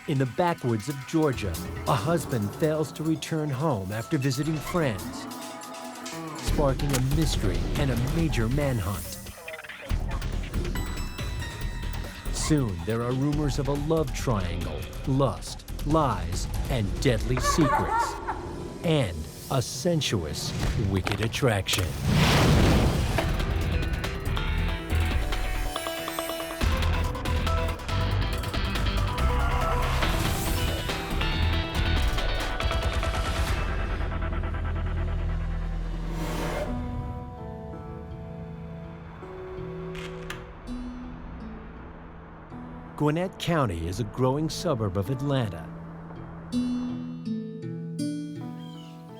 In the backwoods of Georgia, a husband fails to return home after visiting friends, sparking a mystery and a major manhunt. Soon, there are rumors of a love triangle, lust, lies, and deadly secrets, and a sensuous, wicked attraction. Gwinnett County is a growing suburb of Atlanta.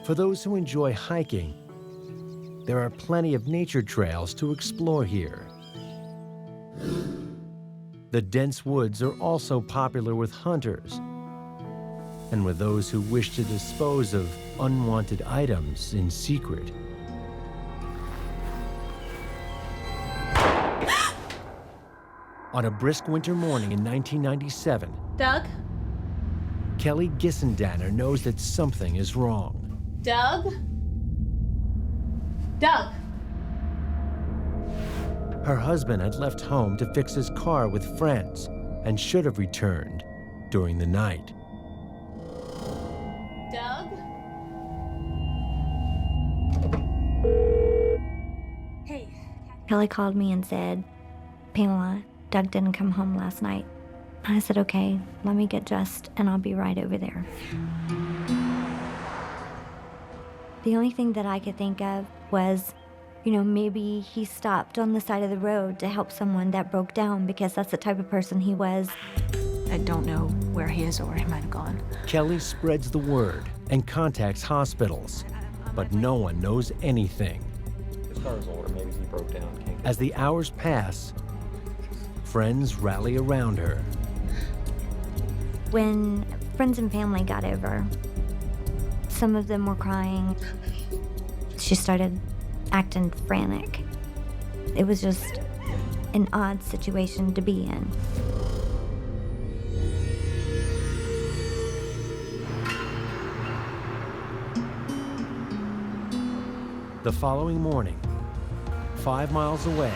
For those who enjoy hiking, there are plenty of nature trails to explore here. The dense woods are also popular with hunters and with those who wish to dispose of unwanted items in secret. On a brisk winter morning in 1997, Doug? Kelly Gissendanner knows that something is wrong. Doug? Doug? Her husband had left home to fix his car with friends and should have returned during the night. Doug? Hey. Kelly called me and said, Pamela, Doug didn't come home last night. I said, okay, let me get dressed and I'll be right over there. The only thing that I could think of was, maybe he stopped on the side of the road to help someone that broke down because that's the type of person he was. I don't know where he is or where he might have gone. Kelly spreads the word and contacts hospitals, but no one knows anything. His car's older, maybe he broke down. As the hours pass, friends rally around her. When friends and family got over, some of them were crying. She started acting frantic. It was just an odd situation to be in. The following morning, 5 miles away,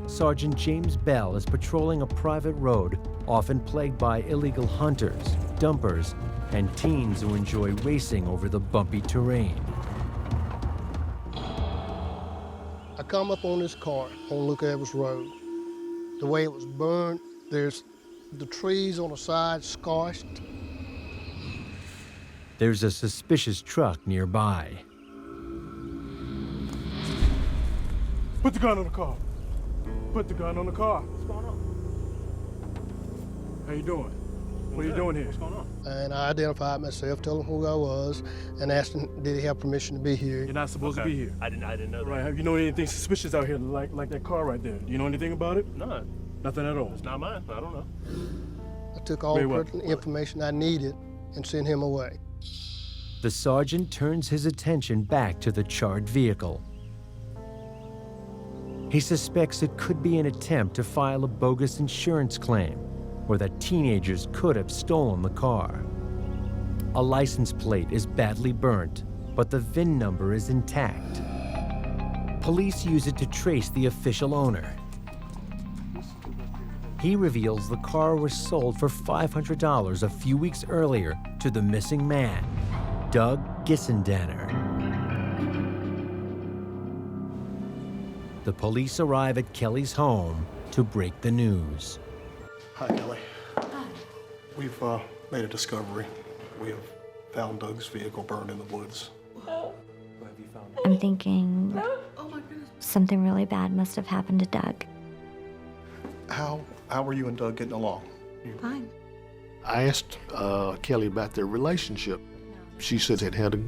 Sergeant James Bell is patrolling a private road often plagued by illegal hunters, dumpers, and teens who enjoy racing over the bumpy terrain. I come up on this car on Luke Evans Road. The way it was burned, there's the trees on the side scorched. There's a suspicious truck nearby. Put the gun on the car. Put the gun on the car. What's going on? How you doing? What are you doing here? What's going on? And I identified myself, told him who I was, and asked him, did he have permission to be here? You're not supposed to be here. I didn't know that. Right, have you know anything suspicious out here like that car right there? Do you know anything about it? No, Nothing at all. it's not mine. I don't know. I took all Very the well. pertinent information I needed and sent him away. The sergeant turns his attention back to the charred vehicle. He suspects it could be an attempt to file a bogus insurance claim, or that teenagers could have stolen the car. A license plate is badly burnt, but the VIN number is intact. Police use it to trace the official owner. He reveals the car was sold for $500 a few weeks earlier to the missing man, Doug Gissendanner. The police arrive at Kelly's home to break the news. Hi, Kelly. Hi. We've made a discovery. We have found Doug's vehicle burned in the woods. I'm thinking something really bad must have happened to Doug. How were you and Doug getting along? Fine. I asked Kelly about their relationship. She said they'd had a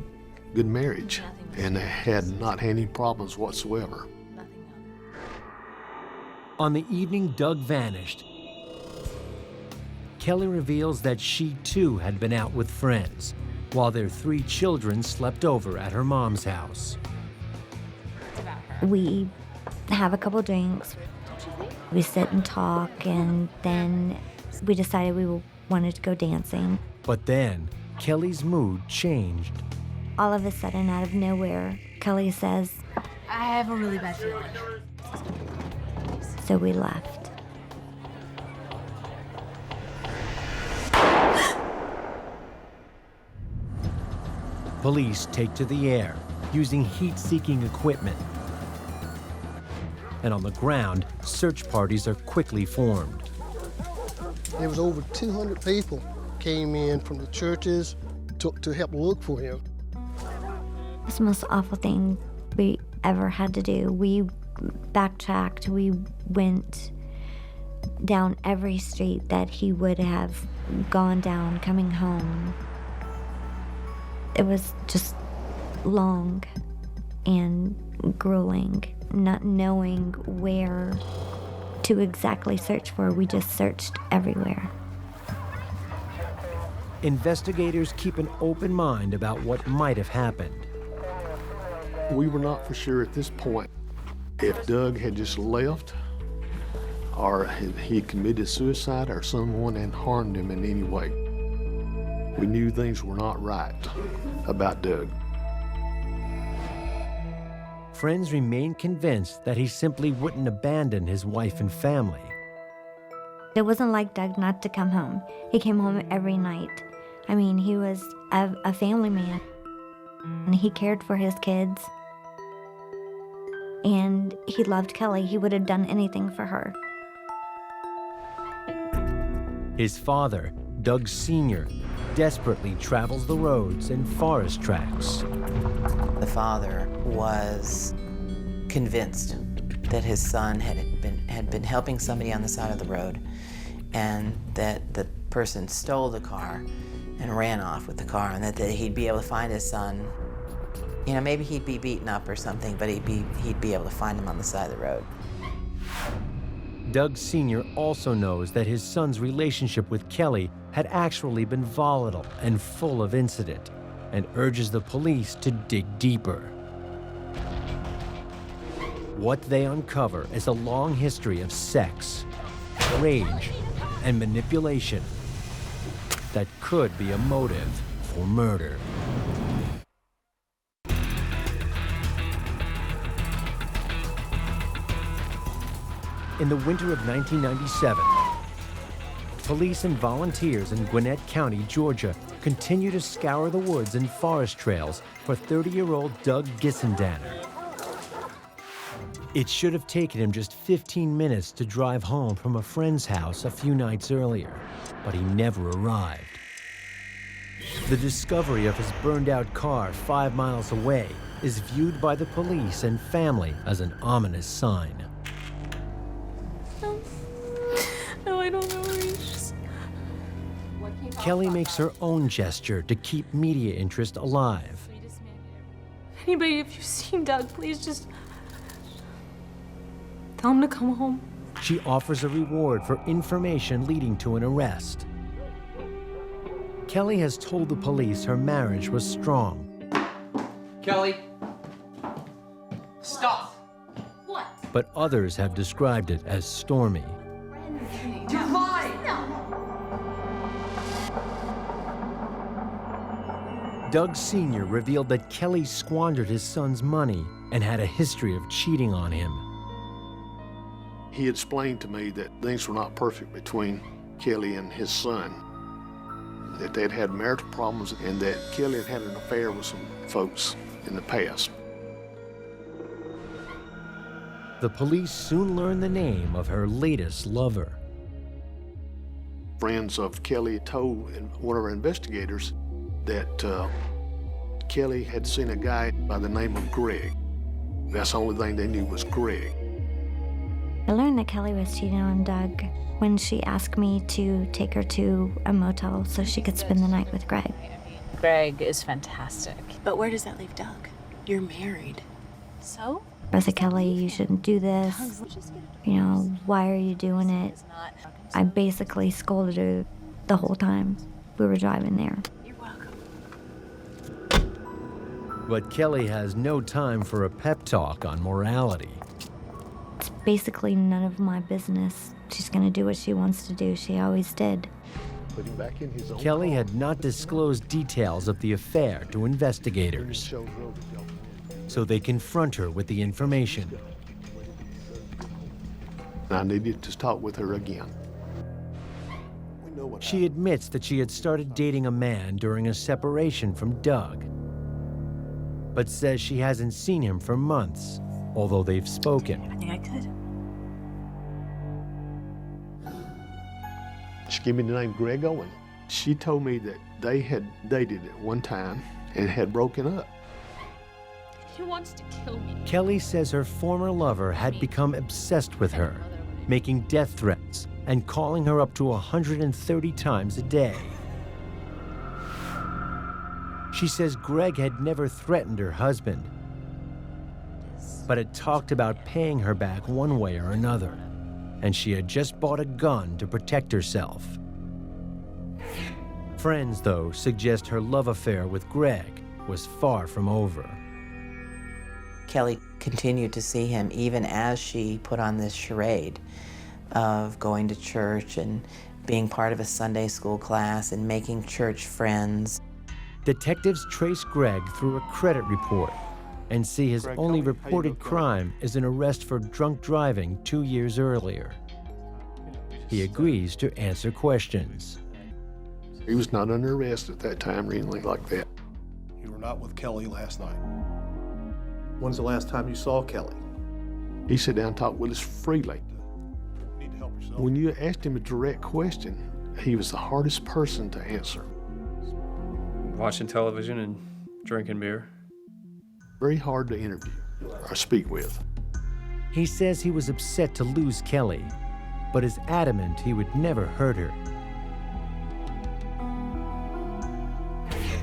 good marriage and they had not had any problems whatsoever. On the evening Doug vanished, Kelly reveals that she too had been out with friends, while their 3 children slept over at her mom's house. We have a couple drinks. We sit and talk, and then we decided we wanted to go dancing. But then, Kelly's mood changed. All of a sudden, out of nowhere, Kelly says, I have a really bad feeling. so we left. Police take to the air, using heat-seeking equipment. And on the ground, search parties are quickly formed. There was over 200 people came in from the churches to help look for him. It's the most awful thing we ever had to do. We backtracked, we went down every street that he would have gone down coming home. It was just long and grueling, not knowing where to exactly search for. We just searched everywhere. Investigators keep an open mind about what might have happened. We were not for sure at this point if Doug had just left or he had committed suicide or someone had harmed him in any way. We knew things were not right about Doug. Friends remain convinced that he simply wouldn't abandon his wife and family. It wasn't like Doug not to come home. He came home every night. I mean, he was a family man, and he cared for his kids. And he loved Kelly. He would have done anything for her. His father, Doug Sr., desperately travels the roads and forest tracks. The father was convinced that his son had been helping somebody on the side of the road, and that the person stole the car and ran off with the car, and that he'd be able to find his son. You know, maybe he'd be beaten up or something, but he'd be able to find him on the side of the road. Doug Sr. also knows that his son's relationship with Kelly had actually been volatile and full of incident, and urges the police to dig deeper. What they uncover is a long history of sex, rage, and manipulation that could be a motive for murder. In the winter of 1997, police and volunteers in Gwinnett County, Georgia, continue to scour the woods and forest trails for 30-year-old Doug Gissendanner. It should have taken him just 15 minutes to drive home from a friend's house a few nights earlier, but he never arrived. The discovery of his burned-out car 5 miles away is viewed by the police and family as an ominous sign. No, I don't know where he's. Kelly makes her own gesture to keep media interest alive. Anybody, if you've seen Doug, please just tell him to come home. She offers a reward for information leading to an arrest. Kelly has told the police her marriage was strong. Kelly, stop. What? But others have described it as stormy. You're lying. Doug Sr. revealed that Kelly squandered his son's money and had a history of cheating on him. He explained to me that things were not perfect between Kelly and his son, that they'd had marital problems and that Kelly had had an affair with some folks in the past. The police soon learned the name of her latest lover. Friends of Kelly told one of our investigators that Kelly had seen a guy by the name of Greg. That's the only thing they knew was Greg. I learned that Kelly was cheating on Doug when she asked me to take her to a motel so she could spend the night with Greg. Greg is fantastic. But where does that leave Doug? You're married. So? I said, Kelly, you shouldn't do this. You know, why are you doing it? I basically scolded her the whole time we were driving there. You're welcome. But Kelly has no time for a pep talk on morality. It's basically none of my business. She's gonna do what she wants to do. She always did. put him back in his own Kelly car. had not disclosed details of the affair to investigators, so they confront her with the information. I needed to talk with her again. She admits that she had started dating a man during a separation from Doug, but says she hasn't seen him for months, although they've spoken. I think I could. She gave me the name Greg Owen. She told me that they had dated at one time and had broken up. He wants to kill me. Kelly says her former lover had become obsessed with her, making death threats and calling her up to 130 times a day. She says Greg had never threatened her husband, but had talked about paying her back one way or another, and she had just bought a gun to protect herself. Friends, though, suggest her love affair with Greg was far from over. Kelly continued to see him even as she put on this charade of going to church and being part of a Sunday school class and making church friends. Detectives trace Greg through a credit report and see his only reported crime is an arrest for drunk driving 2 years earlier. He agrees to answer questions. He was not under arrest at that time or anything like that. You were not with Kelly last night. When's the last time you saw Kelly? He sat down and talked with us freely. You need to help yourself. When you asked him a direct question, he was the hardest person to answer. Watching television and drinking beer. Very hard to interview or speak with. He says he was upset to lose Kelly, but is adamant he would never hurt her.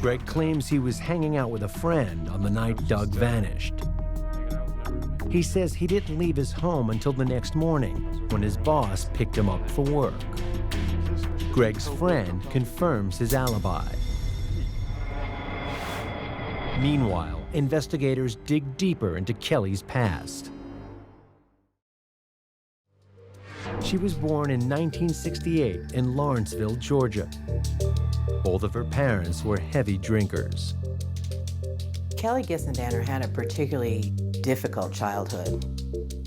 Greg claims he was hanging out with a friend on the night Doug vanished. He says he didn't leave his home until the next morning when his boss picked him up for work. Greg's friend confirms his alibi. Meanwhile, investigators dig deeper into Kelly's past. She was born in 1968 in Lawrenceville, Georgia. Both of her parents were heavy drinkers. Kelly Gissendanner had a particularly difficult childhood.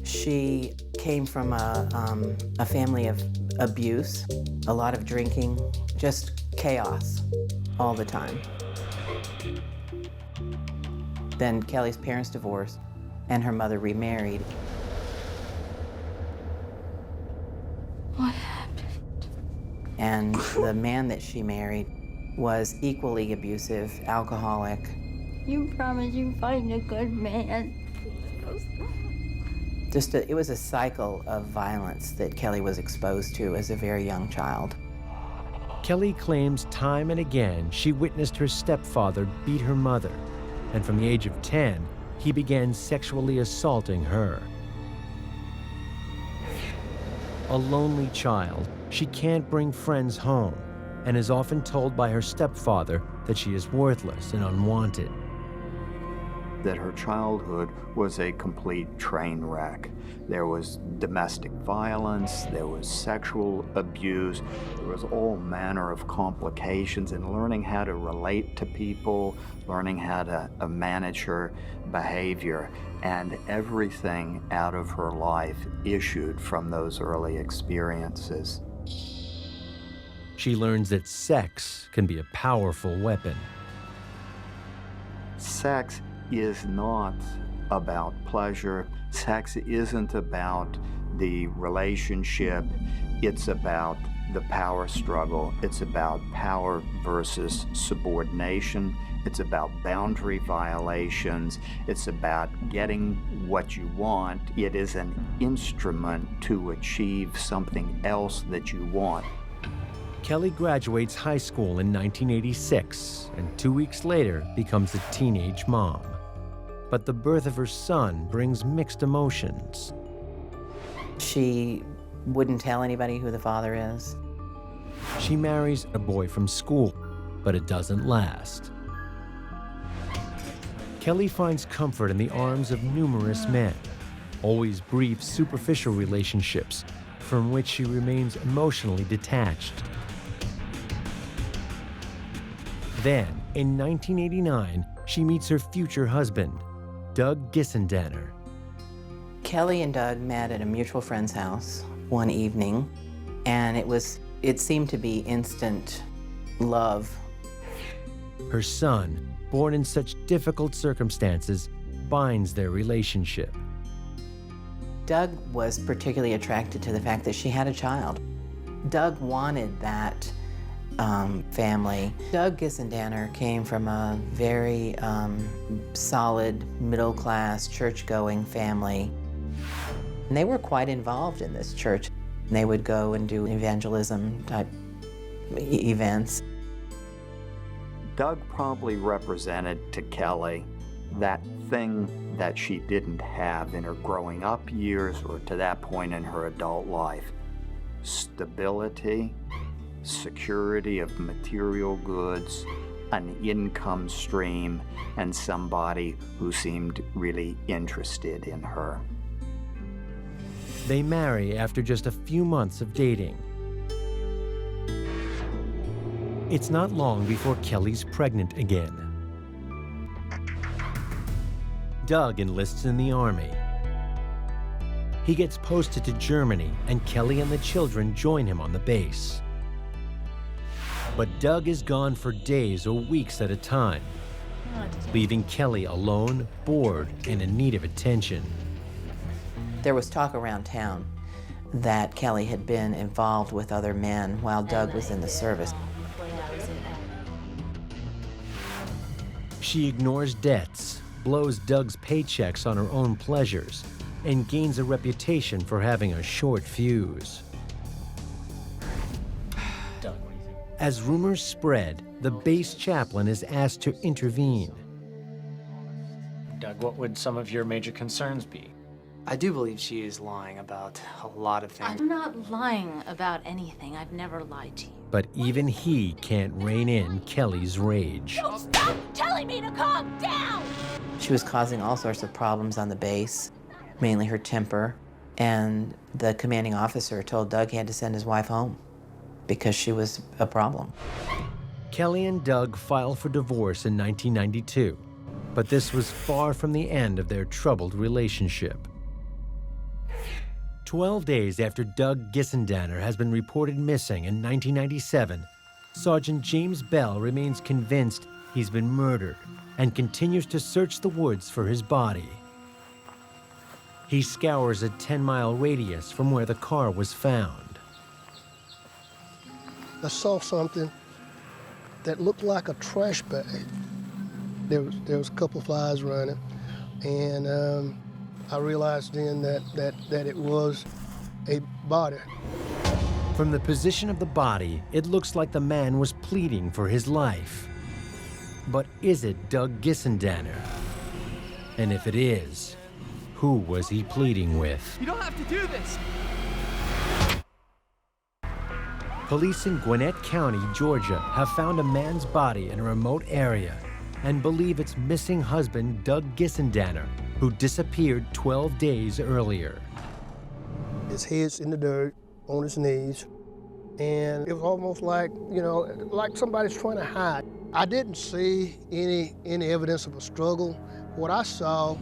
She came from a family of abuse, a lot of drinking, just chaos all the time. Then Kelly's parents divorced and her mother remarried. What happened? And the man that she married was equally abusive, alcoholic. You promise you find a good man. It was a cycle of violence that Kelly was exposed to as a very young child. Kelly claims time and again she witnessed her stepfather beat her mother, and from the age of 10, he began sexually assaulting her. A lonely child, she can't bring friends home and is often told by her stepfather that she is worthless and unwanted. That her childhood was a complete train wreck. There was domestic violence, there was sexual abuse, there was all manner of complications in learning how to relate to people, learning how to manage her behavior, and everything out of her life issued from those early experiences. She learns that sex can be a powerful weapon. Sex is not about pleasure. Sex isn't about the relationship. It's about the power struggle. It's about power versus subordination. It's about boundary violations. It's about getting what you want. It is an instrument to achieve something else that you want. Kelly graduates high school in 1986 and 2 weeks later becomes a teenage mom. But the birth of her son brings mixed emotions. She wouldn't tell anybody who the father is. She marries a boy from school, but it doesn't last. Kelly finds comfort in the arms of numerous men, always brief, superficial relationships from which she remains emotionally detached. Then, in 1989, she meets her future husband, Doug Gissendanner. Kelly and Doug met at a mutual friend's house one evening, and it seemed to be instant love. Her son, born in such difficult circumstances, binds their relationship. Doug was particularly attracted to the fact that she had a child. Doug wanted that family. Doug Gissendanner came from a very solid, middle-class, church-going family. And they were quite involved in this church. They would go and do evangelism-type events. Doug probably represented to Kelly that thing that she didn't have in her growing up years or to that point in her adult life. Stability, security of material goods, an income stream, and somebody who seemed really interested in her. They marry after just a few months of dating. It's not long before Kelly's pregnant again. Doug enlists in the Army. He gets posted to Germany, and Kelly and the children join him on the base. But Doug is gone for days or weeks at a time, leaving Kelly alone, bored, and in need of attention. There was talk around town that Kelly had been involved with other men while Doug was in the service. She ignores debts, blows Doug's paychecks on her own pleasures, and gains a reputation for having a short fuse. As rumors spread, the base chaplain is asked to intervene. Doug, what would some of your major concerns be? I do believe she is lying about a lot of things. I'm not lying about anything. I've never lied to you. But even he can't rein in Kelly's rage. Don't stop telling me to calm down! She was causing all sorts of problems on the base, mainly her temper, and the commanding officer told Doug he had to send his wife home because she was a problem. Kelly and Doug filed for divorce in 1992, but this was far from the end of their troubled relationship. 12 days after Doug Gissendanner has been reported missing in 1997, Sergeant James Bell remains convinced he's been murdered and continues to search the woods for his body. He scours a 10-mile radius from where the car was found. I saw something that looked like a trash bag. There was a couple flies running, and I realized then that it was a body. From the position of the body, it looks like the man was pleading for his life. But is it Doug Gissendanner? And if it is, who was he pleading with? You don't have to do this! Police in Gwinnett County, Georgia, have found a man's body in a remote area and believe it's missing husband Doug Gissendanner, who disappeared 12 days earlier. His head's in the dirt, on his knees, and it was almost like, like somebody's trying to hide. I didn't see any evidence of a struggle. What I saw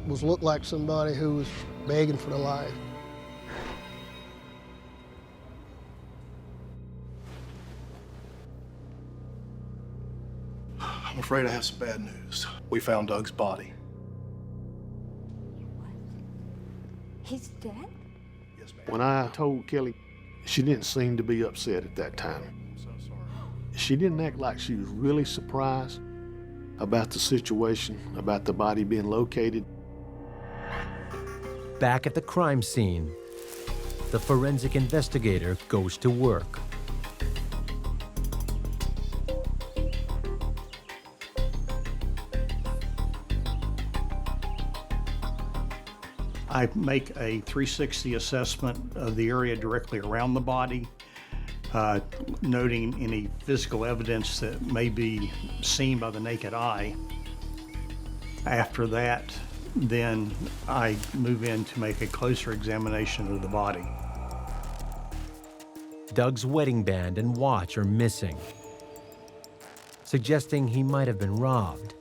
looked like somebody who was begging for their life. I'm afraid I have some bad news. We found Doug's body. He's dead? Yes, ma'am. When I told Kelly, she didn't seem to be upset at that time. I'm so sorry. She didn't act like she was really surprised about the situation, about the body being located. Back at the crime scene, the forensic investigator goes to work. I make a 360 assessment of the area directly around the body, noting any physical evidence that may be seen by the naked eye. After that, then I move in to make a closer examination of the body. Doug's wedding band and watch are missing. suggesting he might have been robbed.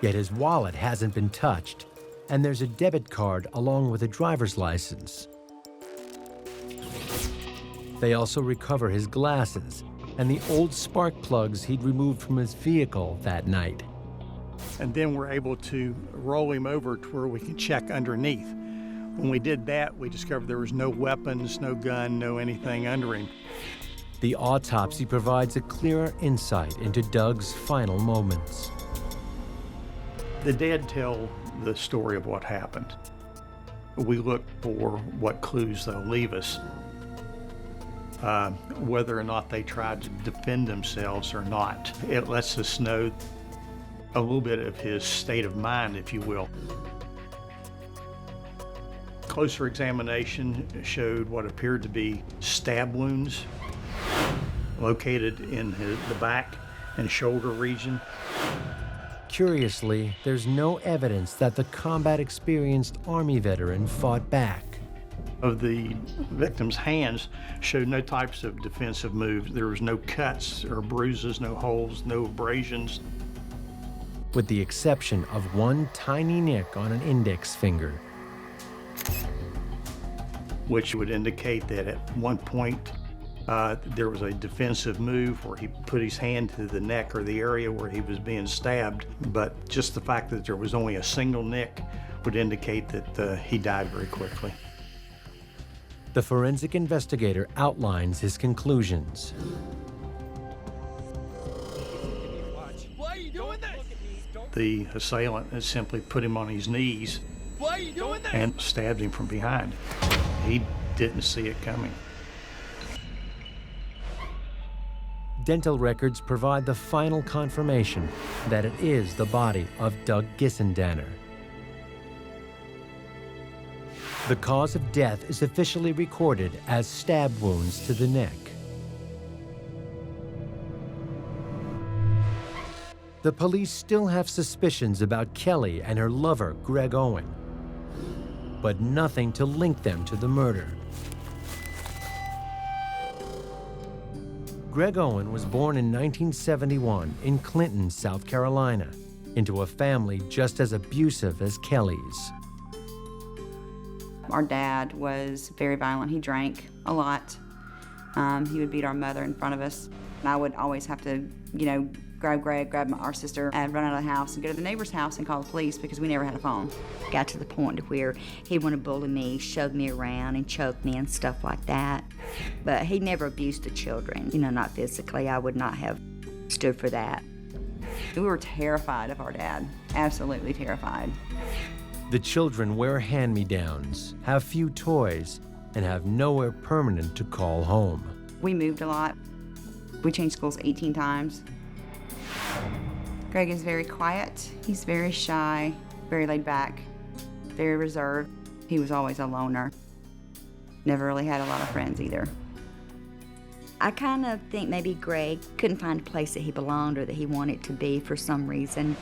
Yet his wallet hasn't been touched, and there's a debit card along with a driver's license. They also recover his glasses and the old spark plugs he'd removed from his vehicle that night. And then we're able to roll him over to where we can check underneath. When we did that, we discovered there was no weapons, no gun, no anything under him. The autopsy provides a clearer insight into Doug's final moments. The dead tell the story of what happened. We look for what clues they'll leave us. Whether or not they tried to defend themselves or not. It lets us know a little bit of his state of mind, if you will. Closer examination showed what appeared to be stab wounds located in the back and shoulder region. Curiously, there's no evidence that the combat-experienced Army veteran fought back. Of the victim's hands showed no types of defensive moves. There was no cuts or bruises, no holes, no abrasions. With the exception of one tiny nick on an index finger. Which would indicate that at one point there was a defensive move where he put his hand to the neck or the area where he was being stabbed. But just the fact that there was only a single nick would indicate that he died very quickly. The forensic investigator outlines his conclusions. Why are you doing this? The assailant had simply put him on his knees Why are you doing this? and stabbed him from behind. He didn't see it coming. Dental records provide the final confirmation that it is the body of Doug Gissendanner. The cause of death is officially recorded as stab wounds to the neck. The police still have suspicions about Kelly and her lover, Greg Owen, but nothing to link them to the murder. Greg Owen was born in 1971 in Clinton, South Carolina, into a family just as abusive as Kelly's. Our dad was very violent. He drank a lot. He would beat our mother in front of us. And I would always have to, grab Greg, our sister, and run out of the house and go to the neighbor's house and call the police because we never had a phone. Got to the point where he wanted to bully me, shove me around and choke me and stuff like that. But he never abused the children, not physically. I would not have stood for that. We were terrified of our dad, absolutely terrified. The children wear hand-me-downs, have few toys, and have nowhere permanent to call home. We moved a lot. We changed schools 18 times. Greg is very quiet. He's very shy, very laid back, very reserved. He was always a loner. Never really had a lot of friends either. I kind of think maybe Greg couldn't find a place that he belonged or that he wanted to be for some reason.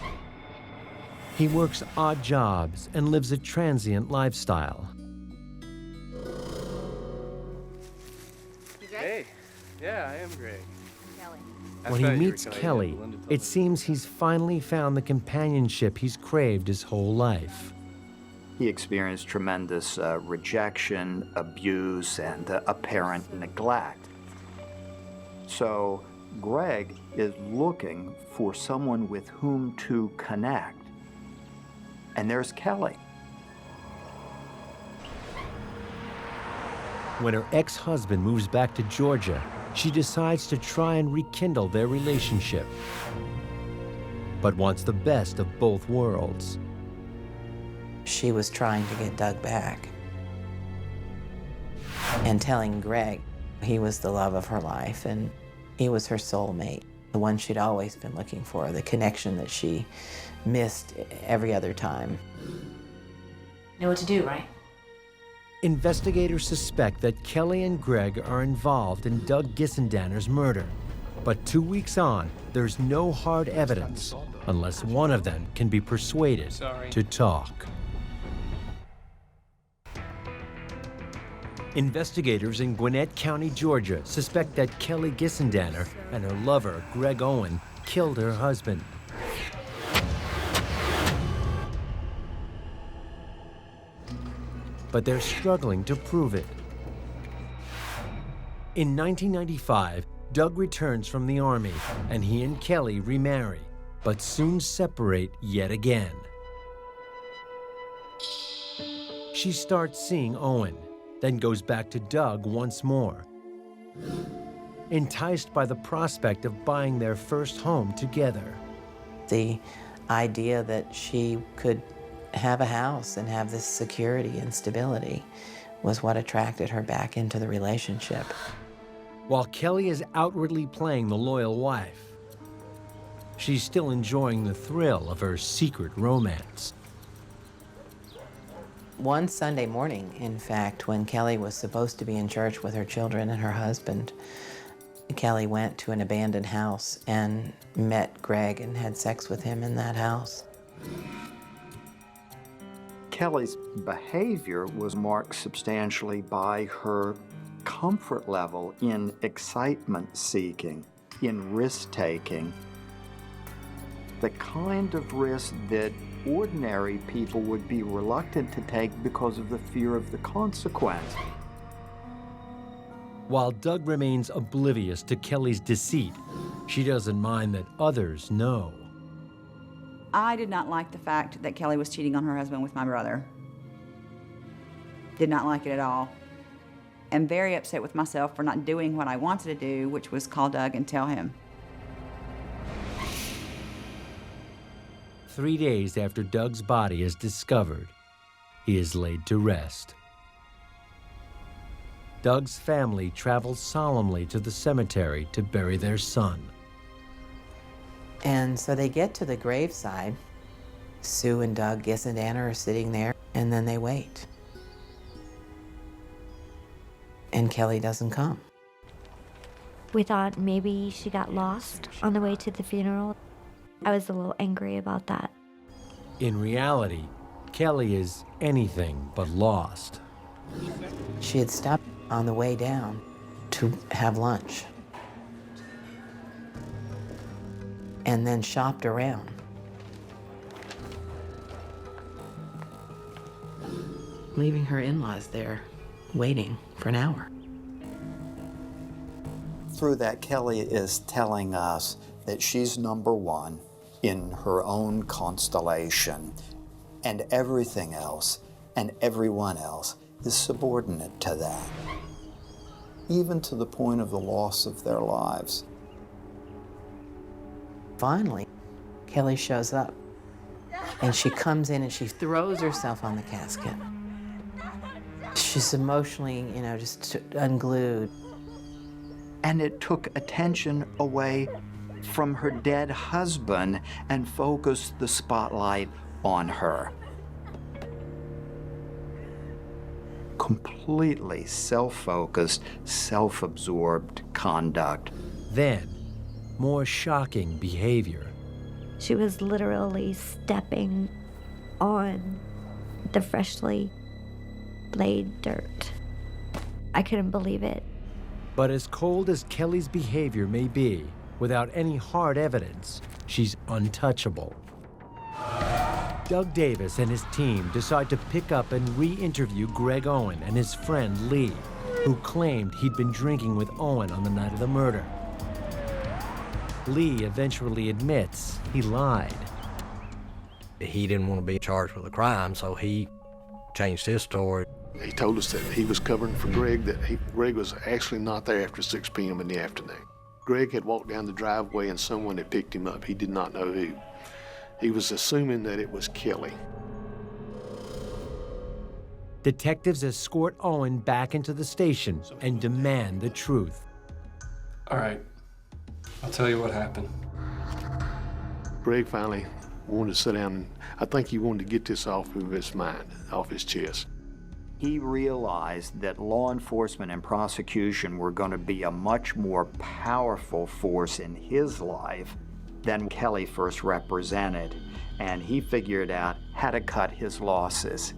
He works odd jobs and lives a transient lifestyle. Hey, yeah, I am Greg. When he meets Kelly, it seems he's finally found the companionship he's craved his whole life. He experienced tremendous rejection, abuse, and apparent neglect. So Greg is looking for someone with whom to connect. And there's Kelly. When her ex-husband moves back to Georgia, she decides to try and rekindle their relationship, but wants the best of both worlds. She was trying to get Doug back and telling Greg he was the love of her life and he was her soulmate, the one she'd always been looking for, the connection that she missed every other time. Know what to do, right? Investigators suspect that Kelly and Greg are involved in Doug Gissendanner's murder. But 2 weeks on, there's no hard evidence, unless one of them can be persuaded to talk. Investigators in Gwinnett County, Georgia, suspect that Kelly Gissendanner and her lover, Greg Owen, killed her husband. But they're struggling to prove it. In 1995, Doug returns from the Army, and he and Kelly remarry, but soon separate yet again. She starts seeing Owen, then goes back to Doug once more. Enticed by the prospect of buying their first home together. The idea that she could have a house and have this security and stability was what attracted her back into the relationship. While Kelly is outwardly playing the loyal wife, she's still enjoying the thrill of her secret romance. One Sunday morning, in fact, when Kelly was supposed to be in church with her children and her husband, Kelly went to an abandoned house and met Greg and had sex with him in that house. Kelly's behavior was marked substantially by her comfort level in excitement seeking, in risk taking, the kind of risk that ordinary people would be reluctant to take because of the fear of the consequence. While Doug remains oblivious to Kelly's deceit, she doesn't mind that others know. I did not like the fact that Kelly was cheating on her husband with my brother. Did not like it at all. Am very upset with myself for not doing what I wanted to do, which was call Doug and tell him. 3 days after Doug's body is discovered, he is laid to rest. Doug's family travels solemnly to the cemetery to bury their son. And so they get to the graveside. Sue and Doug Gissendanner are sitting there, and then they wait. And Kelly doesn't come. We thought maybe she got lost on the way to the funeral. I was a little angry about that. In reality, Kelly is anything but lost. She had stopped on the way down to have lunch and then shopped around. Leaving her in-laws there, waiting for an hour. Through that, Kelly is telling us that she's number one in her own constellation, and everything else and everyone else is subordinate to that, even to the point of the loss of their lives. Finally, Kelly shows up, and she comes in and she throws herself on the casket. She's emotionally, just unglued. And it took attention away from her dead husband and focused the spotlight on her. Completely self-focused, self-absorbed conduct. Then, more shocking behavior. She was literally stepping on the freshly laid dirt. I couldn't believe it. But as cold as Kelly's behavior may be, without any hard evidence, she's untouchable. Doug Davis and his team decide to pick up and re-interview Greg Owen and his friend Lee, who claimed he'd been drinking with Owen on the night of the murder. Lee eventually admits he lied. He didn't want to be charged with a crime, so he changed his story. He told us that he was covering for Greg, that Greg was actually not there after 6 p.m. in the afternoon. Greg had walked down the driveway and someone had picked him up. He did not know who. He was assuming that it was Kelly. Detectives escort Owen back into the station and demand the truth. All right, I'll tell you what happened. Greg finally wanted to sit down. I think he wanted to get this off of his mind, off his chest. He realized that law enforcement and prosecution were going to be a much more powerful force in his life than Kelly first represented, and he figured out how to cut his losses.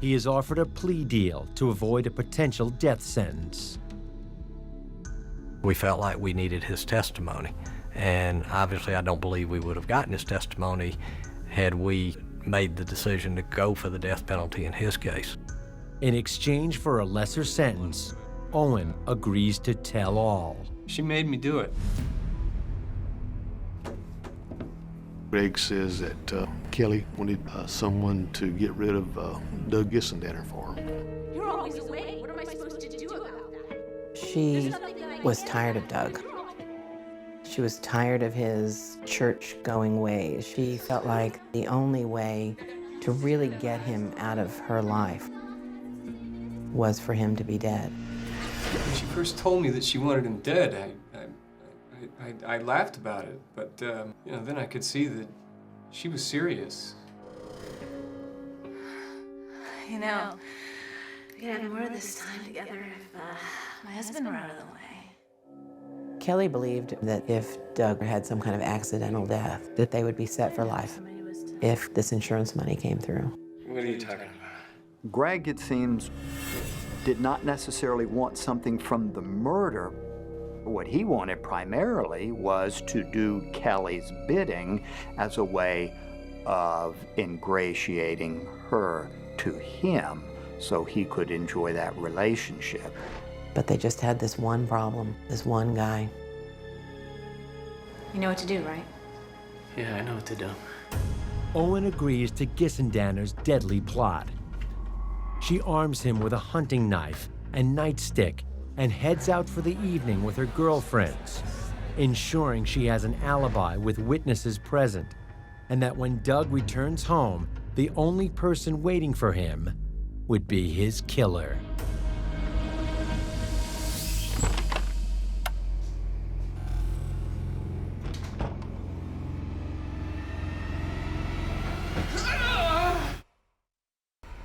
He is offered a plea deal to avoid a potential death sentence. We felt like we needed his testimony, and obviously I don't believe we would have gotten his testimony had we made the decision to go for the death penalty in his case. In exchange for a lesser sentence, Owen agrees to tell all. She made me do it. Greg says that Kelly wanted someone to get rid of Doug Gissendanner for him. You're always away. What am I supposed to do about that? She was tired of Doug. She was tired of his church-going ways. She felt like the only way to really get him out of her life was for him to be dead. When she first told me that she wanted him dead, I laughed about it, but you know, then I could see that she was serious. You know, we could have more of this time together if my husband were out of the way. Kelly believed that if Doug had some kind of accidental death, that they would be set for life if this insurance money came through. What are you talking about? Greg, it seems, did not necessarily want something from the murder. What he wanted primarily was to do Kelly's bidding as a way of ingratiating her to him so he could enjoy that relationship. But they just had this one problem, this one guy. You know what to do, right? Yeah, I know what to do. Owen agrees to Gissendanner's deadly plot. She arms him with a hunting knife and nightstick and heads out for the evening with her girlfriends, ensuring she has an alibi with witnesses present, and that when Doug returns home, the only person waiting for him would be his killer.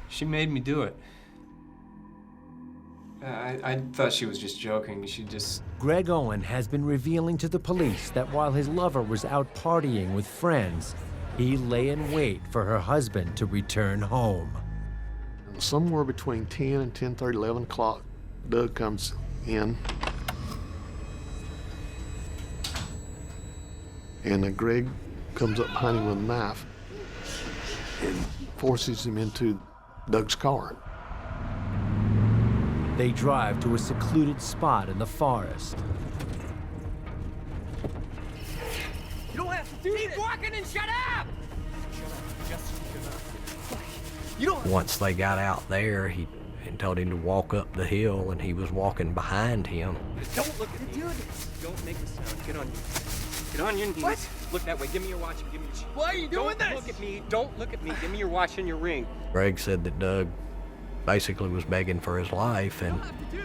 She made me do it. I thought she was just joking. She just... Greg Owen has been revealing to the police that while his lover was out partying with friends, he lay in wait for her husband to return home. Somewhere between 10 and 10:30, 11 o'clock, Doug comes in. And Greg comes up behind him with a knife and forces him into Doug's car. They drive to a secluded spot in the forest. You don't have to do this. Keep walking and shut up! Once they got out there, he told him to walk up the hill, and he was walking behind him. Don't look at me. Don't make a sound. Get on your knees. Get on your knees. What? Look that way. Give me your watch and give me your... Why are you doing this? Don't look at me. Don't look at me. Give me your watch and your ring. Greg said that Doug basically was begging for his life and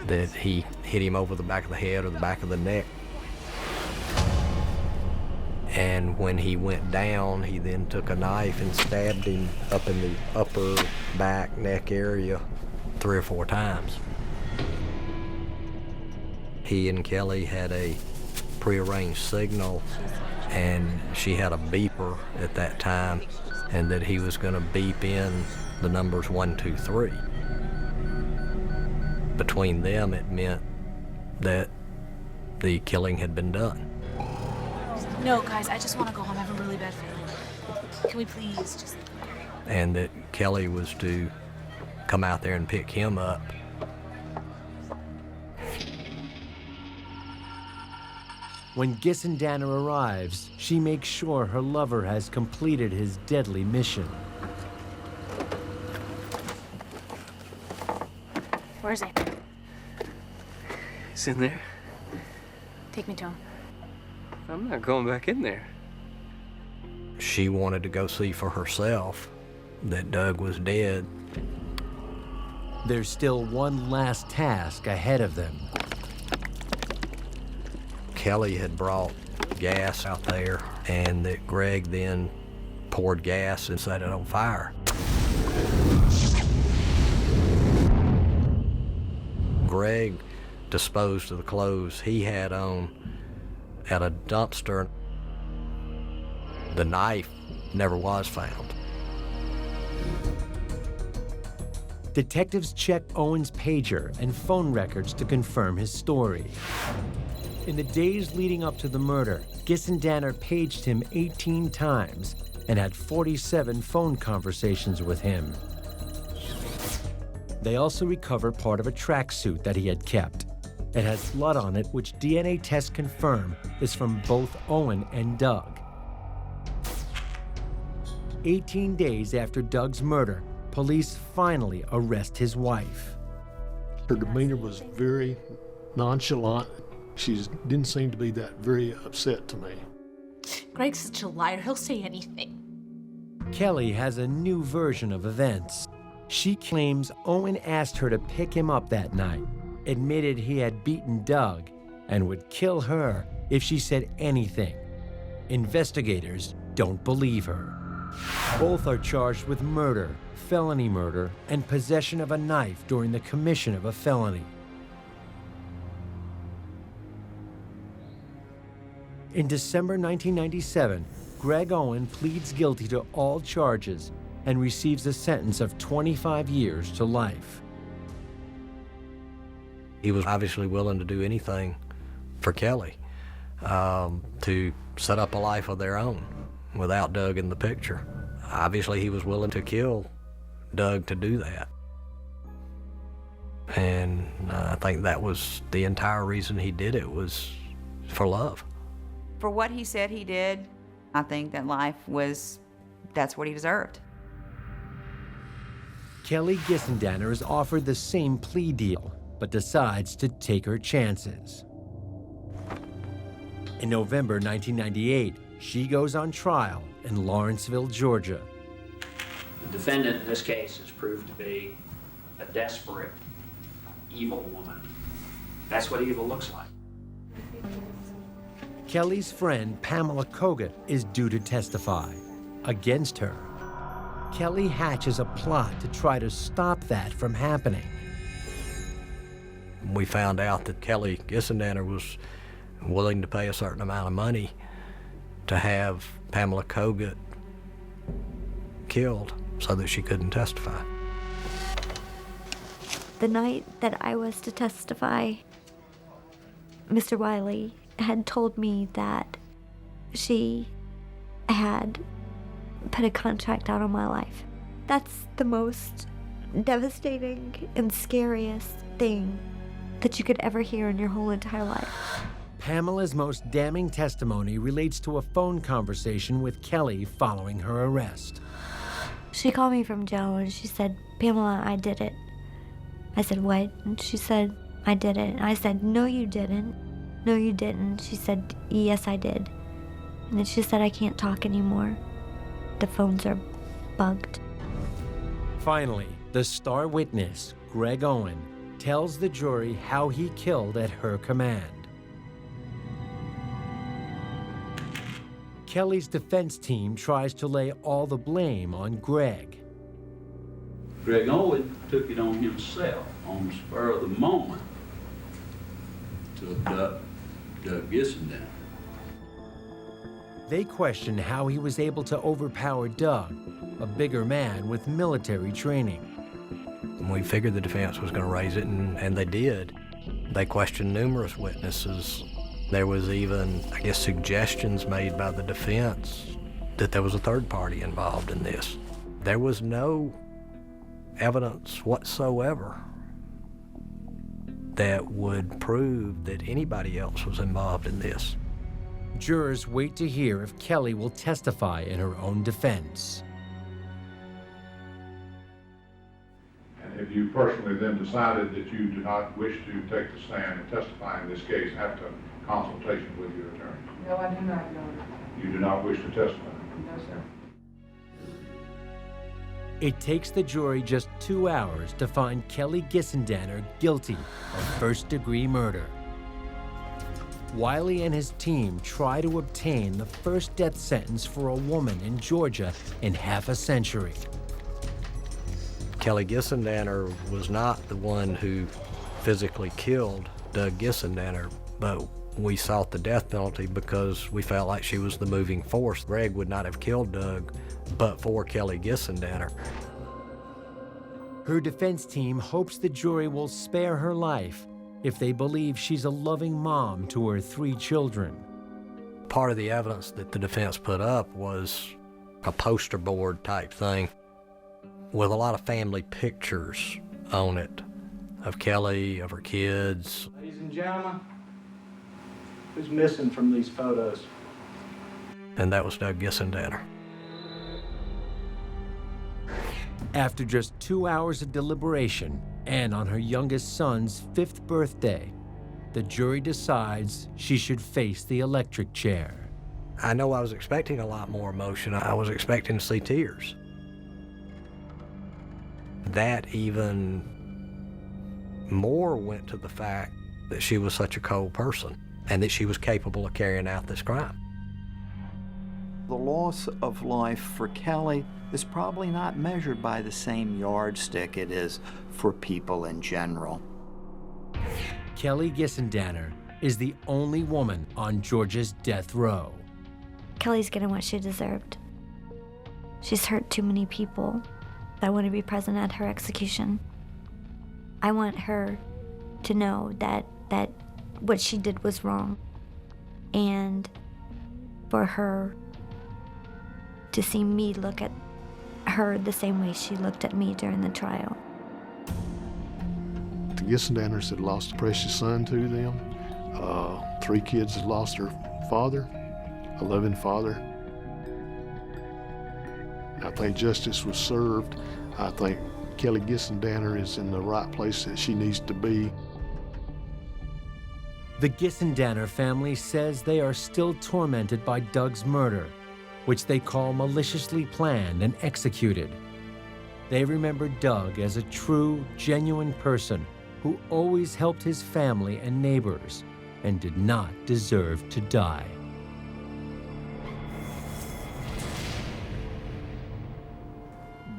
that he hit him over the back of the head or the back of the neck. And when he went down, he then took a knife and stabbed him up in the upper back neck area 3 or 4 times. He and Kelly had a prearranged signal, and she had a beeper at that time, and that he was going to beep in the numbers 1, 2, 3. Between them, it meant that the killing had been done. No, guys, I just want to go home. I have a really bad feeling. Can we please just... And that Kelly was to come out there and pick him up. When Gissendanner arrives, she makes sure her lover has completed his deadly mission. Where's he? He's in there. Take me to him. I'm not going back in there. She wanted to go see for herself that Doug was dead. There's still one last task ahead of them. Kelly had brought gas out there, and that Greg then poured gas and set it on fire. Greg disposed of the clothes he had on at a dumpster. The knife never was found. Detectives check Owen's pager and phone records to confirm his story. In the days leading up to the murder, Gissendanner paged him 18 times and had 47 phone conversations with him. They also recover part of a tracksuit that he had kept. It has blood on it, which DNA tests confirm is from both Owen and Doug. 18 days after Doug's murder, police finally arrest his wife. Her demeanor was very nonchalant. She didn't seem to be that very upset to me. Greg's such a liar, he'll say anything. Kelly has a new version of events. She claims Owen asked her to pick him up that night, admitted he had beaten Doug, and would kill her if she said anything. Investigators don't believe her. Both are charged with murder, felony murder, and possession of a knife during the commission of a felony. In December 1997, Greg Owen pleads guilty to all charges and receives a sentence of 25 years to life. He was obviously willing to do anything for Kelly to set up a life of their own without Doug in the picture. Obviously, he was willing to kill Doug to do that. And I think that was the entire reason he did it, was for love. For what he said he did, I think that that's what he deserved. Kelly Gissendanner is offered the same plea deal, but decides to take her chances. In November 1998, she goes on trial in Lawrenceville, Georgia. The defendant in this case is proved to be a desperate, evil woman. That's what evil looks like. Kelly's friend, Pamela Kogut, is due to testify against her. Kelly hatches a plot to try to stop that from happening. We found out that Kelly Gissendanner was willing to pay a certain amount of money to have Pamela Kogut killed so that she couldn't testify. The night that I was to testify, Mr. Wiley had told me that she had put a contract out on my life. That's the most devastating and scariest thing that you could ever hear in your whole entire life. Pamela's most damning testimony relates to a phone conversation with Kelly following her arrest. She called me from jail and she said, "Pamela, I did it." I said, "What?" And she said, "I did it." And I said, "No, you didn't." "No, you didn't." She said, "Yes, I did." And then she said, "I can't talk anymore. The phones are bugged." Finally, the star witness, Greg Owen, tells the jury how he killed at her command. Kelly's defense team tries to lay all the blame on Greg. Greg Owen took it on himself, on the spur of the moment, to abduct Doug Gissendanner. They question how he was able to overpower Doug, a bigger man with military training. We figured the defense was going to raise it, and they did. They questioned numerous witnesses. There was even, I guess, suggestions made by the defense that there was a third party involved in this. There was no evidence whatsoever that would prove that anybody else was involved in this. Jurors wait to hear if Kelly will testify in her own defense. And have you personally then decided that you do not wish to take the stand and testify in this case after consultation with your attorney? No, I do not, Your Honor. You do not wish to testify? No, sir. It takes the jury just 2 hours to find Kelly Gissendanner guilty of first-degree murder. Wiley and his team try to obtain the first death sentence for a woman in Georgia in half a century. Kelly Gissendanner was not the one who physically killed Doug Gissendanner, but we sought the death penalty because we felt like she was the moving force. Greg would not have killed Doug but for Kelly Gissendanner. Her defense team hopes the jury will spare her life if they believe she's a loving mom to her 3 children. Part of the evidence that the defense put up was a poster board type thing with a lot of family pictures on it of Kelly, of her kids. Ladies and gentlemen, who's missing from these photos? And that was Doug Gissendanner. After just 2 hours of deliberation, and on her youngest son's 5th birthday, the jury decides she should face the electric chair. I know I was expecting a lot more emotion. I was expecting to see tears. That even more went to the fact that she was such a cold person and that she was capable of carrying out this crime. The loss of life for Kelly is probably not measured by the same yardstick it is for people in general. Kelly Gissendanner is the only woman on Georgia's death row. Kelly's getting what she deserved. She's hurt too many people. I want to be present at her execution. I want her to know that what she did was wrong, and for her to see me look at her the same way she looked at me during the trial. The Gissendanners had lost a precious son to them. 3 kids had lost their father, a loving father. I think justice was served. I think Kelly Gissendanner is in the right place that she needs to be. The Gissendanner family says they are still tormented by Doug's murder, which they call maliciously planned and executed. They remember Doug as a true, genuine person who always helped his family and neighbors and did not deserve to die.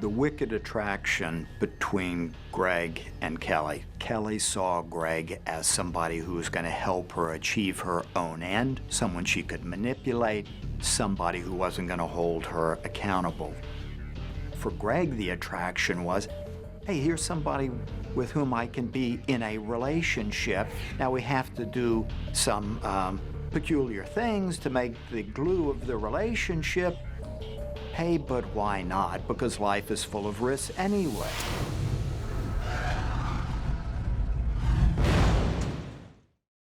The wicked attraction between Greg and Kelly. Kelly saw Greg as somebody who was going to help her achieve her own end, someone she could manipulate, somebody who wasn't going to hold her accountable. For Greg, the attraction was, hey, here's somebody with whom I can be in a relationship. Now we have to do some peculiar things to make the glue of the relationship. Hey, but why not? Because life is full of risks anyway.